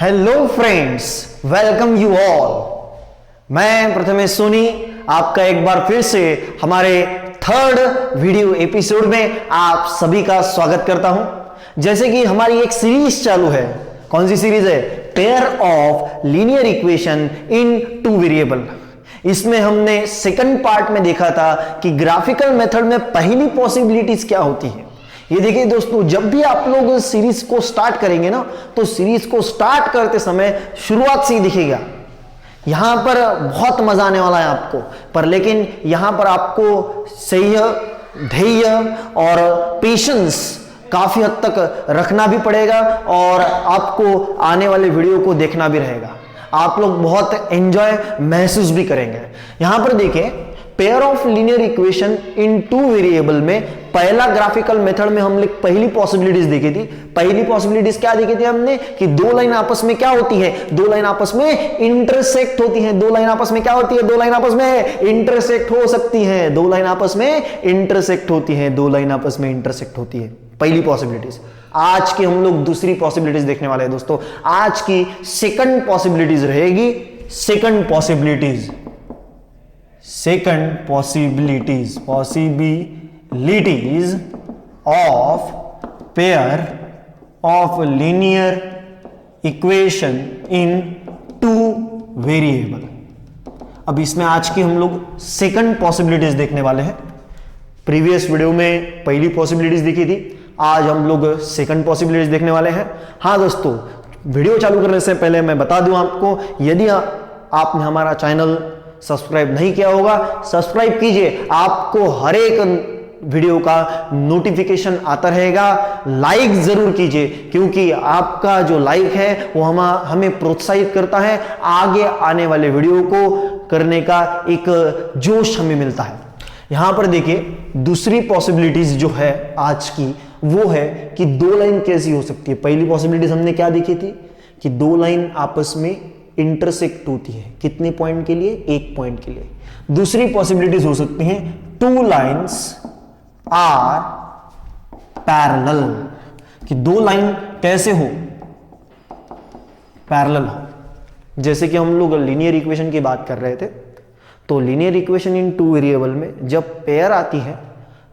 Hello friends, welcome you all. मैं प्रथमेश सोनी आपका एक बार फिर से हमारे थर्ड वीडियो एपिसोड में आप सभी का स्वागत करता हूं। जैसे कि हमारी एक सीरीज चालू है। कौन सी सीरीज है? Pair of linear equation in two variable. इसमें हमने सेकंड पार्ट में देखा था कि ग्राफिकल मेथड में पहली पॉसिबिलिटीज क्या होती है। ये देखिए दोस्तों, जब भी आप लोग सीरीज को स्टार्ट करेंगे ना, तो सीरीज को स्टार्ट करते समय शुरुआत से ही दिखेगा। यहां पर बहुत मजा आने वाला है आपको, पर लेकिन यहां पर आपको संयम, धैर्य और पेशेंस काफी हद तक रखना भी पड़ेगा और आपको आने वाले वीडियो को देखना भी रहेगा। आप लोग बहुत एंजॉय महसूस भी करेंगे। यहां पर देखिए, pair of linear equation in two variable में पहला ग्राफिकल मेथड में हम पहली पॉसिबिलिटीज देखी थी। पहली पॉसिबिलिटीज क्या देखी थी हमने कि दो लाइन आपस में क्या होती है? दो लाइन आपस में इंटरसेक्ट होती हैं। दो लाइन आपस में क्या होती है? दो लाइन आपस में इंटरसेक्ट हो सकती हैं। दो लाइन आपस में इंटरसेक्ट होती हैं। दो लाइन आपस में इंटरसेक्ट होती है। पहली पॉसिबिलिटीज। आज की हम लोग दूसरी पॉसिबिलिटीज देखने वाले हैं दोस्तों। आज की सेकंड पॉसिबिलिटीज रहेगी। Second possibilities of pair of linear equation in two variable। अब इसमें आज की हम लोग सेकंड पॉसिबिलिटीज देखने वाले हैं। प्रीवियस वीडियो में पहली पॉसिबिलिटीज देखी थी, आज हम लोग सेकंड पॉसिबिलिटीज देखने वाले हैं। हाँ दोस्तों, वीडियो चालू करने से पहले मैं बता दूं आपको, यदि आपने हमारा चैनल सब्सक्राइब नहीं किया होगा, सब्सक्राइब कीजिए। आपको हर एक वीडियो का नोटिफिकेशन आता रहेगा। लाइक जरूर कीजिए, क्योंकि आपका जो लाइक है वो हमें प्रोत्साहित करता है। आगे आने वाले वीडियो को करने का एक जोश हमें मिलता है। यहां पर देखिए, दूसरी पॉसिबिलिटीज जो है आज की, वो है कि दो लाइन कैसी हो सकती है। पहली पॉसिबिलिटीज हमने क्या देखी थी कि दो लाइन आपस में इंटरसेक्ट होती है। कितने पॉइंट के लिए? एक पॉइंट के लिए। दूसरी पॉसिबिलिटीज हो सकती हैं टू लाइन्स आर पैरेलल, कि दो लाइन कैसे हो? पैरेलल हो। जैसे कि हम लोग लीनियर इक्वेशन की बात कर रहे थे, तो linear equation in two variable में जब पेयर आती है,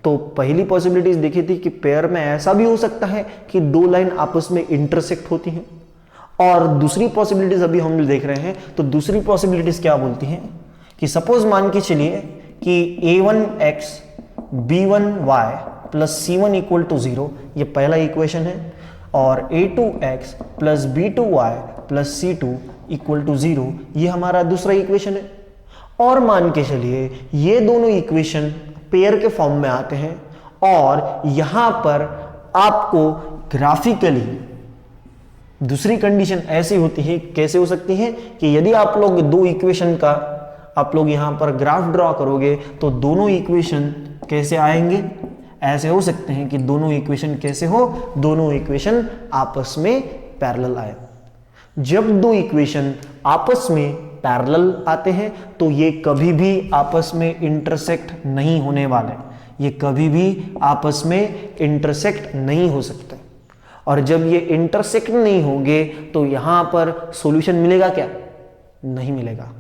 तो पहली पॉसिबिलिटीज देखी थी कि पेयर में ऐसा भी हो सकता है कि दो लाइन आपस में इंटरसेक्ट होती हैं। और दूसरी पॉसिबिलिटीज अभी हम देख रहे हैं, तो दूसरी पॉसिबिलिटीज क्या बोलती हैं कि सपोज मान के चलिए कि a1x b1y plus c1 equal to 0, ये पहला इक्वेशन है, और a2x plus b2y plus c2 equal to 0, ये हमारा दूसरा इक्वेशन है। और मान के चलिए ये दोनों इक्वेशन पेयर के फॉर्म में आते हैं, और यहां पर आपको ग्राफिकली दूसरी कंडीशन ऐसी होती है, कैसे हो सकती है कि यदि आप लोग दो इक्वेशन का आप लोग यहां पर ग्राफ ड्रॉ करोगे, तो दोनों इक्वेशन कैसे आएंगे? ऐसे हो सकते हैं कि दोनों इक्वेशन कैसे हो? दोनों इक्वेशन आपस में पैरेलल आए। जब दो इक्वेशन आपस में पैरेलल आते हैं, तो ये कभी भी आपस में इंटरसेक्ट नहीं होने वाले। ये कभी भी आपस में इंटरसेक्ट नहीं हो सकते। और जब ये इंटरसेक्ट नहीं होंगे, तो यहां पर सॉल्यूशन मिलेगा क्या? नहीं मिलेगा।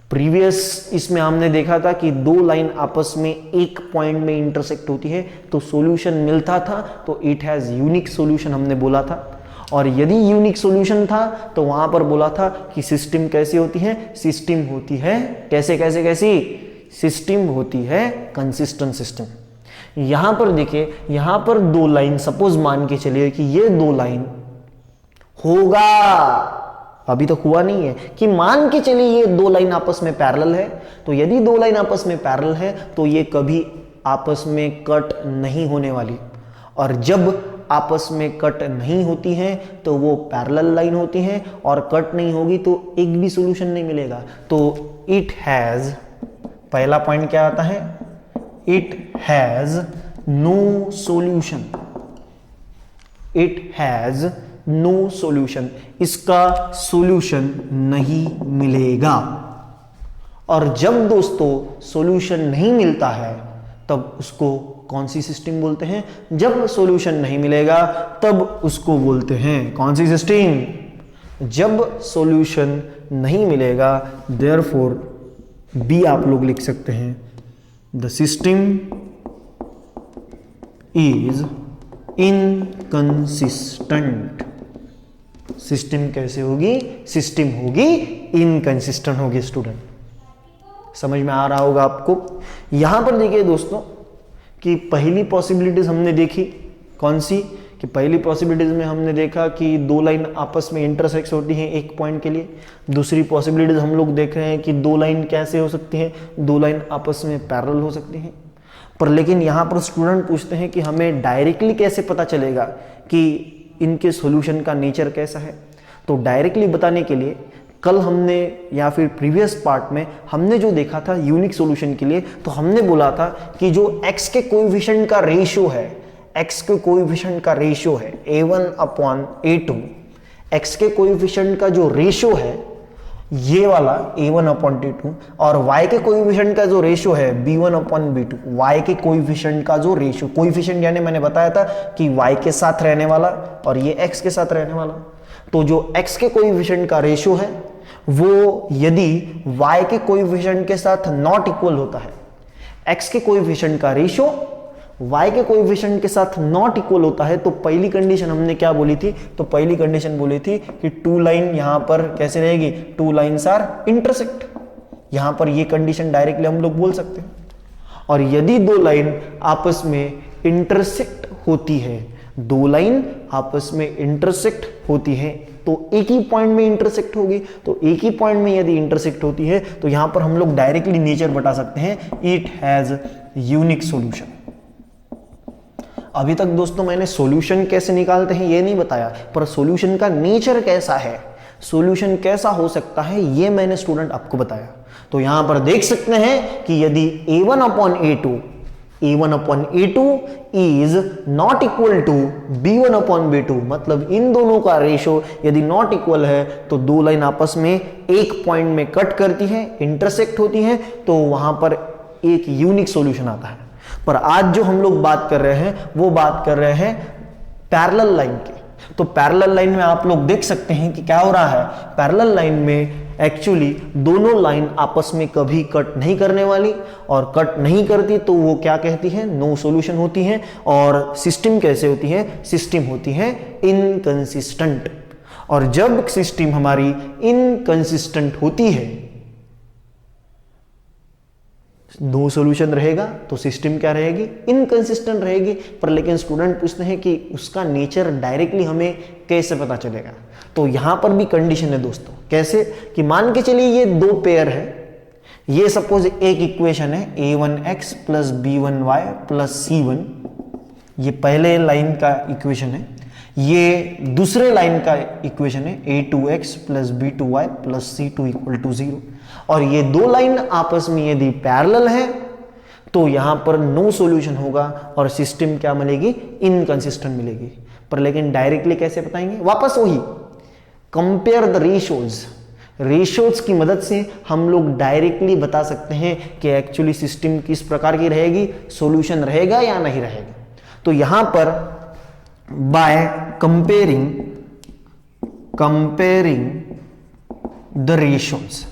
प्रीवियस इसमें हमने देखा था कि दो लाइन आपस में एक पॉइंट में इंटरसेक्ट होती है, तो सॉल्यूशन मिलता था, तो इट हैज यूनिक सॉल्यूशन हमने बोला था। और यदि यूनिक सॉल्यूशन था, तो वहां पर बोला था कि सिस्टम कैसी होती है? सिस्टम होती है कैसी सिस्टम होती है कंसिस्टेंट सिस्टम। यहां पर देखिए, यहां पर दो लाइन सपोज मान के चलिए कि ये दो लाइन होगा, अभी तक हुआ नहीं है, कि मान के चलिए ये दो लाइन आपस में पैरेलल है। तो यदि दो लाइन आपस में पैरेलल है, तो ये कभी आपस में कट नहीं होने वाली। और जब आपस में कट नहीं होती हैं, तो वो पैरेलल लाइन होती हैं, और कट नहीं होगी तो एक भी सॉल्यूशन नहीं मिलेगा। तो इट हैज, पहला पॉइंट क्या आता है? It has no solution. It has no solution, इसका सॉल्यूशन नहीं मिलेगा। और जब दोस्तों सॉल्यूशन नहीं मिलता है, तब उसको कौन सी सिस्टम बोलते हैं? जब सॉल्यूशन नहीं मिलेगा तब उसको बोलते हैं कौन सी सिस्टम? जब सॉल्यूशन नहीं मिलेगा, देयरफॉर बी आप लोग लिख सकते हैं, the system is inconsistent. System कैसे होगी? सिस्टम होगी इनकंसिस्टेंट होगी। स्टूडेंट समझ में आ रहा होगा आपको। यहां पर देखिए दोस्तों कि पहली पॉसिबिलिटीज हमने देखी, कौन सी? कि पहली पॉसिबिलिटीज में हमने देखा कि दो लाइन आपस में इंटरसेक्ट होती हैं एक पॉइंट के लिए। दूसरी पॉसिबिलिटीज हम लोग देख रहे हैं कि दो लाइन कैसे हो सकती हैं, दो लाइन आपस में पैरेलल हो सकती हैं। पर लेकिन यहाँ पर स्टूडेंट पूछते हैं कि हमें डायरेक्टली कैसे पता चलेगा कि इनके सॉल्यूशन का नेचर कैसा है। तो डायरेक्टली बताने के लिए कल हमने या फिर प्रीवियस पार्ट में हमने जो देखा था यूनिक सॉल्यूशन के लिए, तो हमने बोला था कि जो x के कोएफिशिएंट का रेशियो है, x के कोएफिशिएंट का रेशियो है a1/a2, x के कोएफिशिएंट का जो रेशियो है ये वाला a1/a2, और y के कोएफिशिएंट का जो रेशियो है b1/b2, y के कोएफिशिएंट का जो रेशियो, कोएफिशिएंट यानी मैंने बताया था कि y के साथ रहने वाला और ये x के साथ रहने वाला। तो जो x के कोएफिशिएंट का रेशियो है वो यदि y के कोएफिशिएंट के साथ नॉट इक्वल होता है, x के कोएफिशिएंट का रेशियो y के कोएफिशिएंट के साथ नॉट इक्वल होता है, तो पहली कंडीशन हमने क्या बोली थी? तो पहली कंडीशन बोली थी कि टू लाइन यहां पर कैसे रहेगी? Two lines are intersect. यहां पर ये कंडीशन डायरेक्टली हम लोग बोल सकते हैं। और यदि दो लाइन आपस में इंटरसेक्ट होती है, दो लाइन आपस में इंटरसेक्ट होती है तो एक ही पॉइंट में इंटरसेक्ट होगी। तो एक ही पॉइंट में यदि इंटरसेक्ट होती है तो यहां पर हम लोग डायरेक्टली नेचर बता सकते हैं, इट हैज यूनिक सॉल्यूशन। अभी तक दोस्तों मैंने सॉल्यूशन कैसे निकालते हैं ये नहीं बताया, पर सॉल्यूशन का नेचर कैसा है, सॉल्यूशन कैसा हो सकता है ये मैंने स्टूडेंट आपको बताया। तो यहां पर देख सकते हैं कि यदि a1/a2 is not equal to b1/b2, मतलब इन दोनों का रेशियो यदि नॉट इक्वल है तो दो लाइन आपस में एक पॉइंट में कट करती है, इंटरसेक्ट होती है, तो वहां पर एक यूनिक सॉल्यूशन आता है। पर आज जो हम लोग बात कर रहे हैं वो बात कर रहे हैं पैरेलल लाइन की। तो पैरेलल लाइन में आप लोग देख सकते हैं कि क्या हो रहा है, पैरेलल लाइन में एक्चुअली दोनों लाइन आपस में कभी कट नहीं करने वाली, और कट नहीं करती तो वो क्या कहती है? नो सॉल्यूशन होती है। और सिस्टम कैसे होती है? सिस्टम होती है इनकंसिस्टेंट। और जब सिस्टम हमारी इनकंसिस्टेंट होती है, नो सॉल्यूशन रहेगा तो सिस्टम क्या रहेगी? इनकंसिस्टेंट रहेगी। पर लेकिन स्टूडेंट पूछते हैं कि उसका नेचर डायरेक्टली हमें कैसे पता चलेगा? तो यहां पर भी कंडीशन है दोस्तों। कैसे? कि मान के चलिए ये दो पेयर है, ये सपोज एक इक्वेशन है a1x plus b1y plus c1, ये पहले लाइन का इक्वेशन है। ये दूसरे लाइन का इक्वेशन है a2x plus b2y plus c2 equal to 0। और ये दो लाइन आपस में यदि पैरेलल है तो यहां पर नो सॉल्यूशन होगा और सिस्टम क्या मिलेगी? इनकंसिस्टेंट मिलेगी। पर लेकिन डायरेक्टली कैसे बताएंगे? वापस वही कंपेयर द रेशियोज की मदद से हम लोग डायरेक्टली बता सकते हैं कि एक्चुअली सिस्टम किस प्रकार की रहेगी, सॉल्यूशन रहेगा या नहीं रहेगा। तो यहां पर बाय कंपेयरिंग द रेशियोज,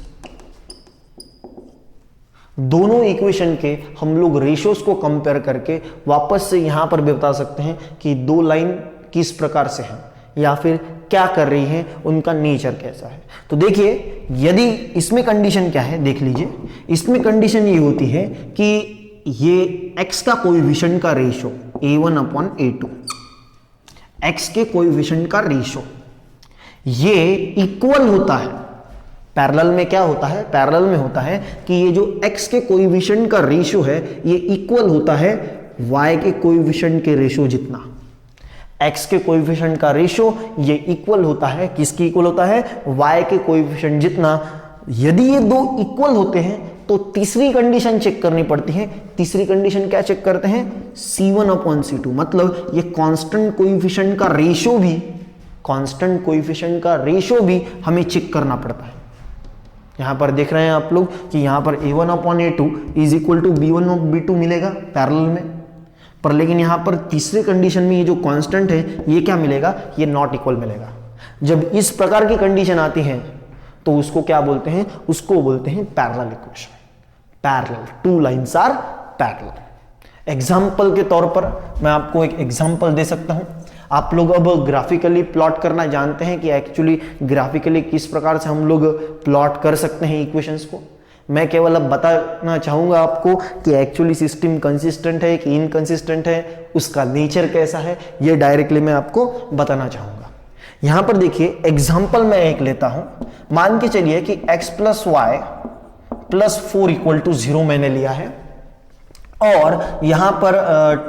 दोनों इक्वेशन के हम लोग रेशियोज को कंपेयर करके वापस से यहां पर भी बता सकते हैं कि दो लाइन किस प्रकार से है या फिर क्या कर रही है, उनका नेचर कैसा है। तो देखिए यदि इसमें कंडीशन क्या है देख लीजिए। इसमें कंडीशन ये होती है कि ये x का कोएफिशिएंट का रेशियो a1/a2, x के कोएफिशिएंट का रेशियो ये इक्वल होता है। पैरेलल में क्या होता है? पैरेलल में होता है कि ये जो x के कोएफिशिएंट का रेशियो है ये इक्वल होता है y के कोएफिशिएंट के रेशियो जितना। x के कोएफिशिएंट का रेशियो ये इक्वल होता है, किसकी इक्वल होता है? y के कोएफिशिएंट जितना। यदि ये दो इक्वल होते हैं तो तीसरी कंडीशन चेक करनी पड़ती है। तीसरी कंडीशन क्या चेक करते हैं? c1/c2, मतलब ये कांस्टेंट कोएफिशिएंट का रेशियो भी, कांस्टेंट कोएफिशिएंट का रेशियो भी हमें चेक करना पड़ता है। यहां पर देख रहे हैं आप लोग कि यहां पर a1/a2 is equal to b1/b2 मिलेगा पैरेलल में। पर लेकिन यहां पर तीसरे कंडीशन में ये जो कांस्टेंट है ये क्या मिलेगा? ये नॉट इक्वल मिलेगा। जब इस प्रकार की कंडीशन आती है तो उसको क्या बोलते हैं, उसको बोलते हैं parallel equation. Parallel, two lines are parallel. Example के तौर पर मैं आपको एक एग्जाम्पल दे सकता हूं। आप लोग अब ग्राफिकली प्लॉट करना जानते हैं कि एक्चुअली ग्राफिकली किस प्रकार से हम लोग प्लॉट कर सकते हैं इक्वेशंस को। मैं केवल अब बताना चाहूंगा आपको कि एक्चुअली सिस्टम कंसिस्टेंट है कि इनकंसिस्टेंट है, उसका नेचर कैसा है, ये डायरेक्टली मैं आपको बताना चाहूंगा। यहां पर देखिए एग्जाम्पल मैं एक लेता हूं। मान के चलिए कि x plus y plus 4 equal to 0 मैंने लिया है, और यहां पर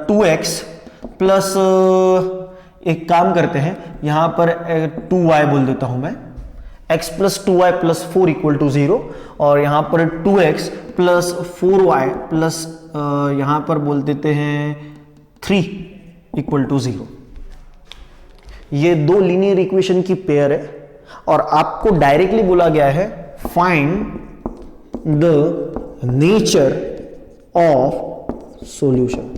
2x प्लस, एक काम करते हैं यहां पर 2y बोल देता हूं मैं, x plus 2y plus 4 equal to 0, और यहां पर 2x प्लस 4y प्लस यहां पर बोल देते हैं 3 इक्वल टू 0। ये दो लीनियर इक्वेशन की पेयर है और आपको डायरेक्टली बोला गया है find the nature of solution.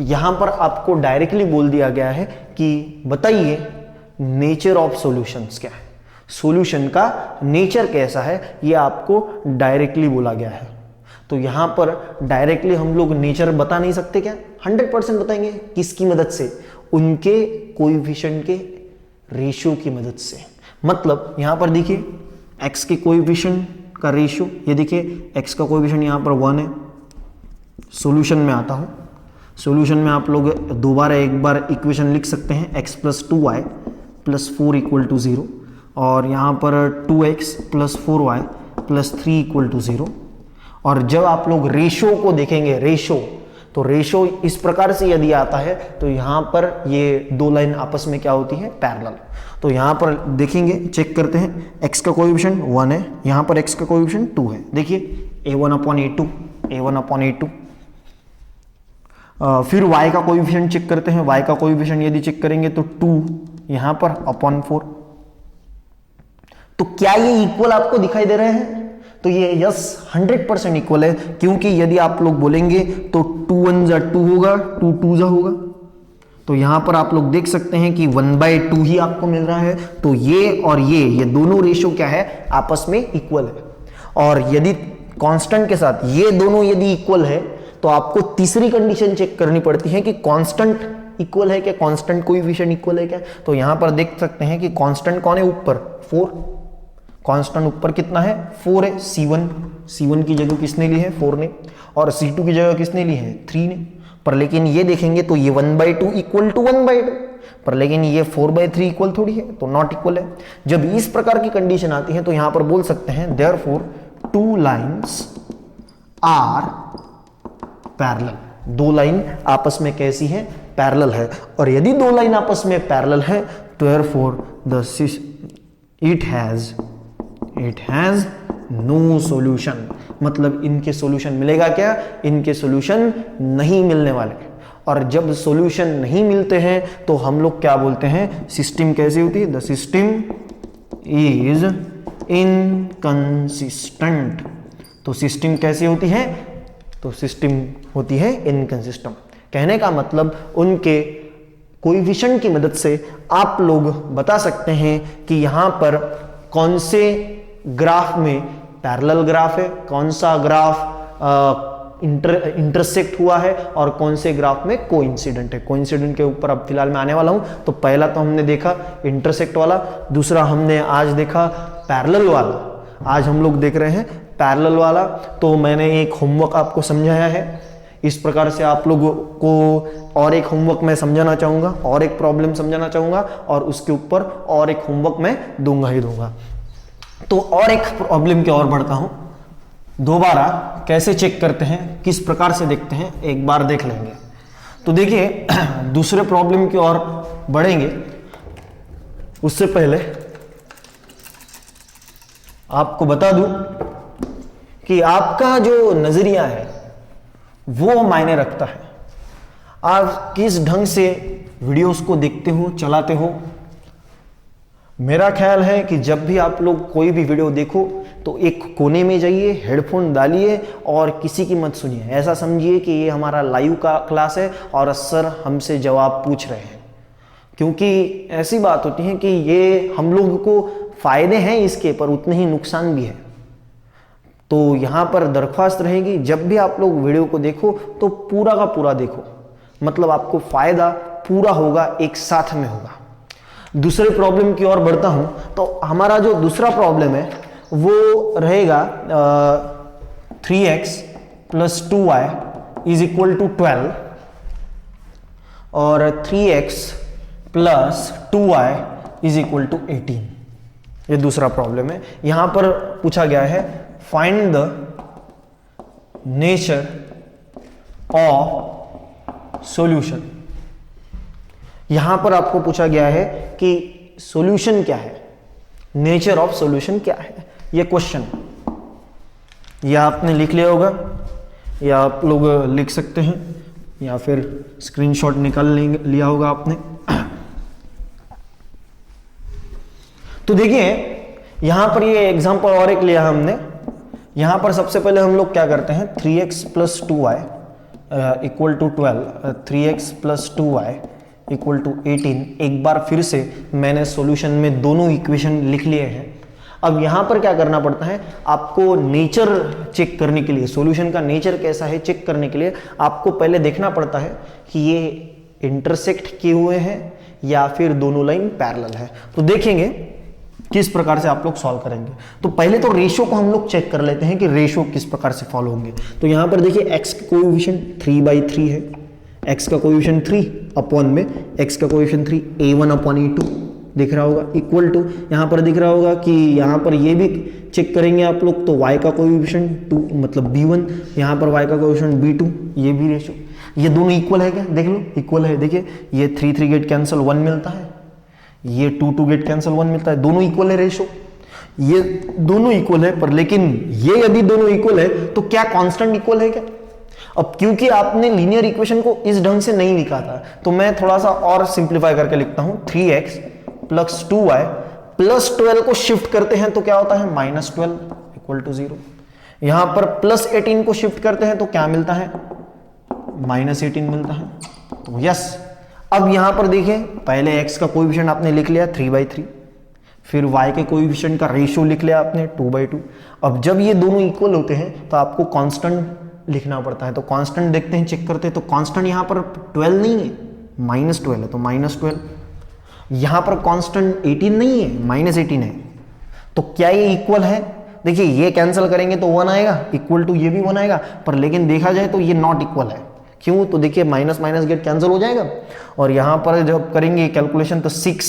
यहां पर आपको डायरेक्टली बोल दिया गया है कि बताइए नेचर ऑफ सॉल्यूशंस क्या है, सॉल्यूशन का नेचर कैसा है, यह आपको डायरेक्टली बोला गया है। तो यहां पर डायरेक्टली हम लोग नेचर बता नहीं सकते क्या, 100% बताएंगे। किसकी मदद से, उनके कोएफिशिएंट के रेशियो की मदद से। मतलब यहां पर देखिए x के कोएफिशिएंट का रेशियो, ये देखिए x का कोएफिशिएंट यहां पर 1 है। सॉल्यूशन में आता हूं, सॉल्यूशन में आप लोग दोबारा एक बार इक्वेशन लिख सकते हैं x plus 2y plus 4 equal to 0, और यहां पर 2x plus 4y plus 3 equal to 0। और जब आप लोग रेशो को देखेंगे, रेशो, तो रेशो इस प्रकार से यदि आता है तो यहां पर ये दो लाइन आपस में क्या होती है, पैरेलल। तो यहां पर देखेंगे, चेक करते हैं, x का कोएफिशिएंट 1 है, यहां पर x का कोएफिशिएंट 2 है। देखिए a1/a2, a1/a2। फिर y का कोएफिशिएंट चेक करते हैं, y का कोएफिशिएंट यदि चेक करेंगे तो 2 यहां पर अपॉन 4। तो क्या ये इक्वल आपको दिखाई दे रहे हैं? तो ये यस 100% इक्वल है, क्योंकि यदि आप लोग बोलेंगे तो 2 1 जा 2 होगा, 2 2 जा होगा। तो यहां पर आप लोग देख सकते हैं कि 1/2 ही आपको मिल रहा है। तो ये और ये दोनों रेशियो क्या है, आपस में इक्वल है। और यदि कांस्टेंट के साथ ये दोनों यदि इक्वल है तो आपको तीसरी कंडीशन चेक करनी पड़ती है कि कांस्टेंट इक्वल है क्या, कांस्टेंट कोएफिशिएंट इक्वल है क्या। तो यहां पर देख सकते हैं कि कांस्टेंट कौन है, ऊपर 4, कांस्टेंट ऊपर कितना है, 4 है। C1 की जगह किसने ली है, 4 ने, और C2 की जगह किसने ली है, 3 ने। पर लेकिन ये देखेंगे तो ये 1/2 इक्वल टू 1/2, पर लेकिन ये 4/3 इक्वल थोड़ी है, तो नॉट इक्वल है। जब इस प्रकार की कंडीशन आती है तो यहां पर बोल सकते हैं देयरफॉर 2 लाइन्स आर पैरेलल। दो लाइन आपस में कैसी है, पैरेलल है। और यदि दो लाइन आपस में पैरेलल है तो therefore it has no solution. मतलब इनके सॉल्यूशन मिलेगा क्या, इनके सॉल्यूशन नहीं मिलने वाले। और जब सॉल्यूशन नहीं मिलते हैं तो हम लोग क्या बोलते हैं, सिस्टम कैसी होती है, द सिस्टम इज इनकंसिस्टेंट। तो सिस्टम कैसी होती है, तो सिस्टम होती है इनकंसिस्टेंट। कहने का मतलब उनके कोएफिशिएंट की मदद से आप लोग बता सकते हैं कि यहां पर कौन से ग्राफ में पैरेलल ग्राफ है, कौन सा ग्राफ इंटरसेक्ट हुआ है, और कौन से ग्राफ में कोइंसिडेंट है। कोइंसिडेंट के ऊपर अब फिलहाल मैं आने वाला हूं। तो पहला तो हमने देखा इंटरसेक्ट वाला, दूसरा हमने आज देखा पैरेलल वाला। आज हम लोग देख रहे हैं पैरेलल वाला। तो मैंने एक होमवर्क आपको समझाया है, इस प्रकार से आप लोगों को और एक होमवर्क मैं समझाना चाहूंगा, और एक प्रॉब्लम समझाना चाहूंगा, और उसके ऊपर और एक होमवर्क मैं दूंगा ही दूंगा। तो और एक प्रॉब्लम की ओर बढ़ता हूं। दोबारा कैसे चेक करते हैं, किस प्रकार से देखते हैं, एक बार देख लेंगे। तो देखिए दूसरे प्रॉब्लम की ओर बढ़ेंगे, उससे पहले आपको बता दूं कि आपका जो नजरिया है वो मायने रखता है। आप किस ढंग से वीडियोस को देखते हो, चलाते हो। मेरा ख्याल है कि जब भी आप लोग कोई भी वीडियो देखो तो एक कोने में जाइए, हेडफोन डालिए और किसी की मत सुनिए। ऐसा समझिए कि ये हमारा लाइव का क्लास है और सर हमसे जवाब पूछ रहे हैं। क्योंकि ऐसी बात होती है कि ये हम लोग को फायदे हैं इसके, पर उतने ही नुकसान भी है। तो यहां पर दरख्वास्त रहेगी, जब भी आप लोग वीडियो को देखो तो पूरा का पूरा देखो, मतलब आपको फायदा पूरा होगा, एक साथ में होगा। दूसरे प्रॉब्लम की ओर बढ़ता हूं, तो हमारा जो दूसरा प्रॉब्लम है वो रहेगा 3x + 2y = 12 और 3x + 2y = 18। ये दूसरा प्रॉब्लम है। यहां पर पूछा गया है find the nature of solution. यहां पर आपको पूछा गया है कि सॉल्यूशन क्या है, नेचर ऑफ सॉल्यूशन क्या है, ये क्वेश्चन। या आपने लिख लिया होगा या आप लोग लिख सकते हैं या फिर स्क्रीनशॉट निकाल लिया होगा आपने। तो देखिए यहां पर ये एग्जांपल और एक लिया हमने। यहां पर सबसे पहले हम लोग क्या करते हैं, 3x + 2y = 12, 3x + 2y = 18। एक बार फिर से मैंने सॉल्यूशन में दोनों इक्वेशन लिख लिए हैं। अब यहां पर क्या करना पड़ता है, आपको नेचर चेक करने के लिए, सॉल्यूशन का नेचर कैसा है चेक करने के लिए आपको पहले देखना पड़ता है कि ये इंटरसेक्ट किए हुए हैं या फिर दोनों लाइन पैरेलल है। तो देखेंगे किस प्रकार से आप लोग सॉल्व करेंगे। तो पहले तो रेशियो को हम लोग चेक कर लेते हैं कि रेशियो किस प्रकार से फॉलो होंगे। तो यहां पर देखिए x का कोएफिशिएंट 3/3 है, x का कोएफिशिएंट 3 अपॉन में x का कोएफिशिएंट 3 a1/a2 दिख रहा होगा, इक्वल टू यहां पर दिख रहा होगा कि यहां पर ये भी चेक करेंगे आप लोग, तो y का कोएफिशिएंट 2 मतलब b1, यहां पर y का कोएफिशिएंट b2, ये भी रेशियो, ये दोनों इक्वल है क्या, देख लो इक्वल है। देखिए ये 3 गेट कैंसिल 1 मिलता है, ये 2 गेट कैंसिल 1 मिलता है, दोनों इक्वल है रेशियो, ये दोनों इक्वल है। पर लेकिन ये यदि दोनों इक्वल है तो क्या कांस्टेंट इक्वल है क्या? अब क्योंकि आपने लीनियर इक्वेशन को इस ढंग से नहीं लिखा था तो मैं थोड़ा सा और सिंप्लीफाई करके लिखता हूं। 3x + 2y + 12 को शिफ्ट करते हैं तो क्या होता है, -12 = 0। यहां पर +18 को शिफ्ट करते हैं तो क्या मिलता है, -18 मिलता है। तो यस, अब यहां पर देखिए पहले x का कोएफिशिएंट आपने लिख लिया 3/3, फिर y के कोएफिशिएंट का रेशियो लिख लिया आपने 2/2। अब जब ये दोनों इक्वल होते हैं तो आपको कांस्टेंट लिखना पड़ता है। तो कांस्टेंट देखते हैं, चेक करते हैं, तो कांस्टेंट यहां पर 12 नहीं है, -12 है, तो -12। यहां पर कांस्टेंट 18 नहीं है, -18 है। तो क्या ये इक्वल है? देखिए ये कैंसिल करेंगे तो 1 आएगा, इक्वल टू ये भी 1 आएगा, पर लेकिन देखा जाए तो ये नॉट इक्वल है। क्यों? तो देखिए माइनस माइनस गेट कैंसिल हो जाएगा और यहां पर जब करेंगे कैलकुलेशन तो 6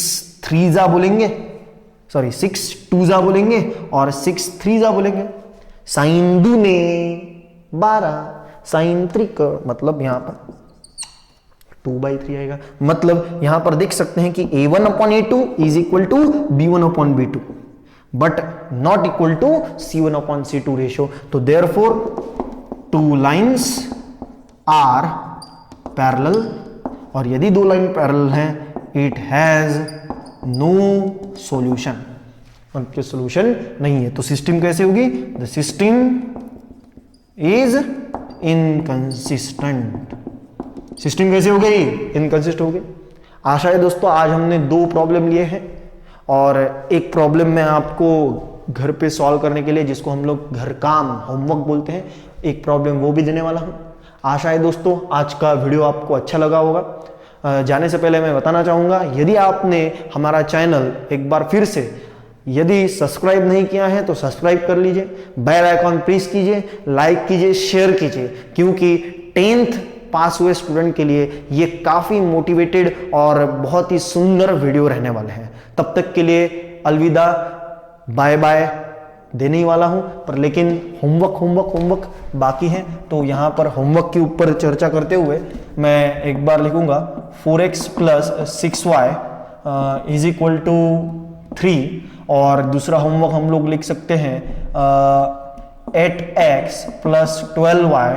3 बोलेंगे, सॉरी 6 2 बोलेंगे और 6 3 बोलेंगे। साइन दूने 12, साइन त्रिक, मतलब यहां पर 2/3 आएगा। मतलब यहां पर देख सकते हैं कि a1/a2 = b1/b2 but not equal to c1/c2 ratio. तो देयरफॉर 2 लाइन्स आर पैरेलल, और यदि 2 लाइन पैरेलल हैं इट हैज नो सॉल्यूशन, उनके सॉल्यूशन नहीं है। तो सिस्टम कैसे होगी? The system is inconsistent. System कैसे हो गई? इनकंसिस्टेंट हो गई। आशा है दोस्तों आज हमने 2 प्रॉब्लम लिए हैं और एक प्रॉब्लम मैं आपको घर पे सॉल्व करने के लिए, जिसको हम लोग घर काम होमवर्क बोलते हैं, एक प्रॉब्लम वो भी देने वाला हूं। आशा है दोस्तों आज का वीडियो आपको अच्छा लगा होगा। जाने से पहले मैं बताना चाहूंगा, यदि आपने हमारा चैनल एक बार फिर से यदि सब्सक्राइब नहीं किया है तो सब्सक्राइब कर लीजिए, बेल आइकॉन प्रेस कीजिए, लाइक कीजिए, शेयर कीजिए, क्योंकि 10th पास हुए स्टूडेंट के लिए ये काफी मोटिवेटेड और बहुत ही सुंदर वीडियो रहने वाले हैं। तब तक के लिए अलविदा, बाय बाय देने ही वाला हूं, पर लेकिन होमवर्क बाकी है। तो यहां पर होमवर्क के ऊपर चर्चा करते हुए मैं एक बार लिखूंगा 4x + 6y = 3, और दूसरा होमवर्क हम लोग लिख सकते हैं 8x + 12y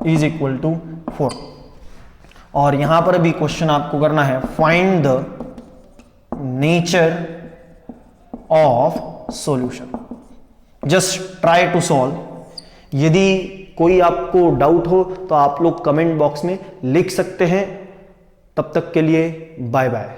= 4। और यहां पर भी क्वेश्चन आपको करना है find the nature of solution. Just try to solve. यदि कोई आपको डाउट हो तो आप लोग कमेंट बॉक्स में लिख सकते हैं। तब तक के लिए बाय बाय।